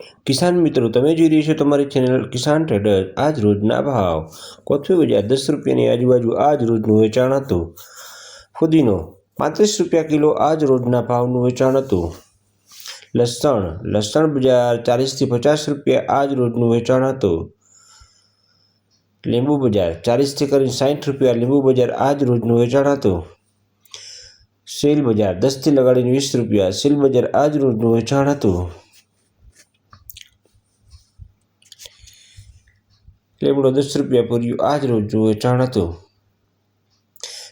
કિસાન મિત્રો, તમે જોઈ રહ્યા છો તમારી ચેનલ કિસાન ટ્રેડર। આજ રોજના ભાવ। કોથમી બજાર 10 રૂપિયાની આજુબાજુ આજ રોજનું વેચાણ હતું। ફુદીનો 35 રૂપિયા કિલો આજ રોજના ભાવનું વેચાણ હતું। લસણ બજાર 40 થી 50 રૂપિયા આજ રોજનું વેચાણ હતું। લીંબુ બજાર 40 થી કરીને 60 રૂપિયા લીંબુ બજાર આજ રોજનું વેચાણ હતું। સેલ બજાર 10 થી લગાડીને 20 રૂપિયા સેલ બજાર આજ રોજનું વેચાણ હતું। લીમડો 10 રૂપિયા પૂર્યું આજ રોજનું વેચાણ હતું।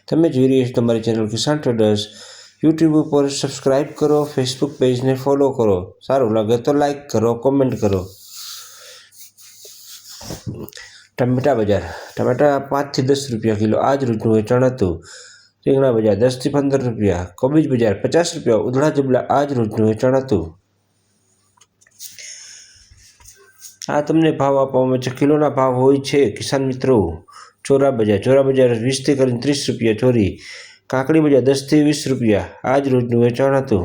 તમે જોઈ રહ્યા છો તમારી ચેનલ કિસાન ટ્રેડર્સ। યુટ્યુબ ઉપર સબસ્ક્રાઇબ કરો, ફેસબુક પેજને ફોલો કરો। સારું લાગે તો લાઇક કરો, કોમેન્ટ કરો। ટમેટા બજાર 5 થી 10 રૂપિયા કિલો આજ રોજનું વેચાણ હતું। રીંગણા બજાર 10 થી 15 રૂપિયા। કોબીજ બજાર 50 રૂપિયા ઉધડા જબલા આજ રોજનું વેચાણ હતું। આ તમને ભાવ આપવામાં છે, કિલોના ભાવ હોય છે કિસાન મિત્રો। ચોરા બજાર 20 થી કરીને 30 રૂપિયા ચોરી। કાકડી બજાર 10 થી 20 રૂપિયા આજ રોજનું વેચાણ હતું।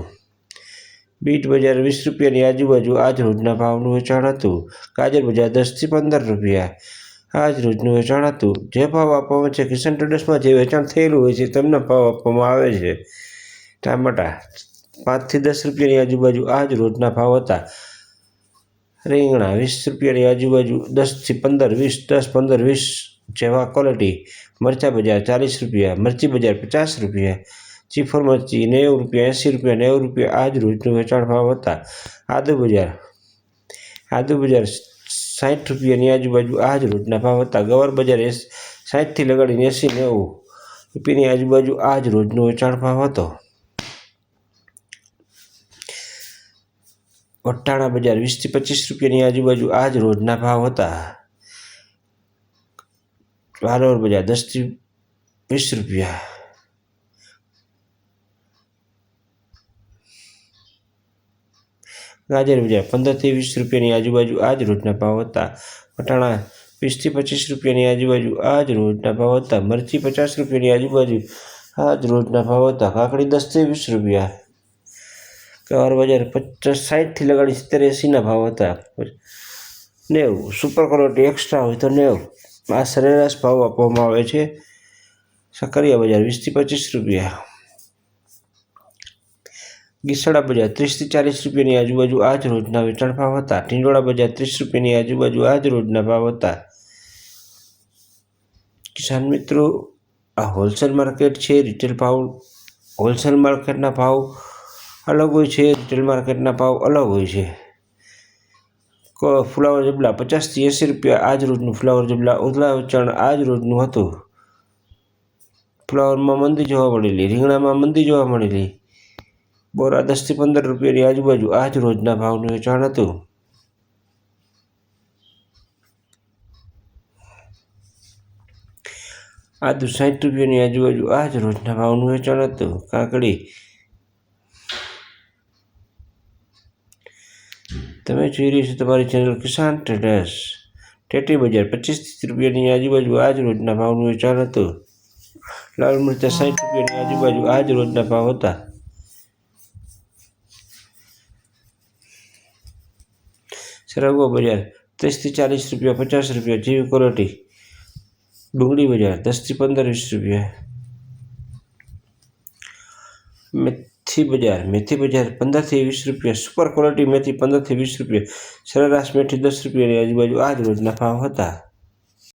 બીટ બજાર 20 રૂપિયાની આજુબાજુ આજ રોજના ભાવનું વેચાણ હતું। ગાજર બજાર 10 થી 15 રૂપિયા આજ રોજનું વેચાણ હતું। જે ભાવ આપવામાં છે કિસાન ટ્રેડર્સમાં જે વેચાણ થયેલું હોય છે તેમના ભાવ આપવામાં આવે છે। ટામેટા 5 થી 10 રૂપિયાની આજુબાજુ આજ રોજના ભાવ હતા। રીંગણા 20 રૂપિયાની આજુબાજુ 10 થી 15, 20, 10, 15, 20 જેવા ક્વોલિટી। મરચા બજાર 40 રૂપિયા, મરચી બજાર 50 રૂપિયા, ચીફર મરચી 90 રૂપિયા, 80 રૂપિયા, 90 રૂપિયા આજ રોજનું વેચાણ ભાવ હતા। આદુ બજાર 60 રૂપિયાની આજુબાજુ આજ રોજના ભાવ હતા। ગવાર બજાર 60 થી લગાડીને 80, 90 રૂપિયાની આજુબાજુ આજ રોજનો વેચાણ ભાવ હતો। વટાણા બજાર 20 થી 25 રૂપિયાની આજુબાજુ આજ રોજના ભાવ હતા। વાલોર બજાર 10 થી 20 રૂપિયા। ગાજર બજાર 15 થી 20 રૂપિયાની આજુબાજુ આજ રોજના ભાવ હતા। વટાણા 20 થી 25 રૂપિયાની આજુબાજુ આજ રોજના ભાવ હતા। મરચી 50 રૂપિયાની આજુબાજુ આજ રોજના ભાવ હતા। કાકડી 10 થી 20 રૂપિયા। ગવાર બજાર 60 થી લગાડી 70, 80ના ભાવ હતા। 90 સુપર ક્વોલિટી એક્સ્ટ્રા હોય તો 90 આ સરેરાશ ભાવ આપવામાં આવે છે। સકરિયા બજાર 20 થી 25 રૂપિયા। ગીસડા બજાર 30 થી 40 રૂપિયાની આજુબાજુ આજ રોજના વેચાણ ભાવ હતા। ટીંડોળા બજાર 30 રૂપિયાની આજુબાજુ આજ રોજના ભાવ હતા। કિસાન મિત્રો, આ હોલસેલ માર્કેટ છે। રિટેલ ભાવ, હોલસેલ માર્કેટના ભાવ અલગ હોય છે, રિટેલ માર્કેટના ભાવ અલગ હોય છે। ફુલાવર જબલા 50 થી 80 રૂપિયા આજ રોજનું ફુલાવર જબલા ઉધડા વેચાણ આજ રોજનું હતું। ફુલાવરમાં મંદી જોવા મળેલી, રીંગણામાં મંદી જોવા મળેલી। બોરા 10 થી 15 રૂપિયાની આજુબાજુ આજ રોજના ભાવનું વેચાણ હતું। આદુ 60 રૂપિયાની આજુબાજુ આજ રોજના ભાવનું વેચાણ હતું। કાકડી તમે જોઈ રહ્યા છો તમારી ચેનલ કિસાન ટ્રેડર્સ। ટેટી બજાર 25 થી 30 રૂપિયાની આજુબાજુ આજ રોજના ભાવનું વેચાણ હતું। લાલ મરચાં 60 રૂપિયાની આજુબાજુ આજ રોજના ભાવ હતા। સરગવો બજાર 30 થી 40 રૂપિયા, 50 રૂપિયા જેવી ક્વોલિટી। ડુંગળી બજાર 10 થી 15, 20 રૂપિયા। મેથી બજાર 15 થી 20 રૂપિયા। સુપર ક્વોલિટી મેથી 15 થી 20 રૂપિયા। સરેરાશ મેથી 10 રૂપિયાની આજુબાજુ આજ રોજના ભાવ હતા।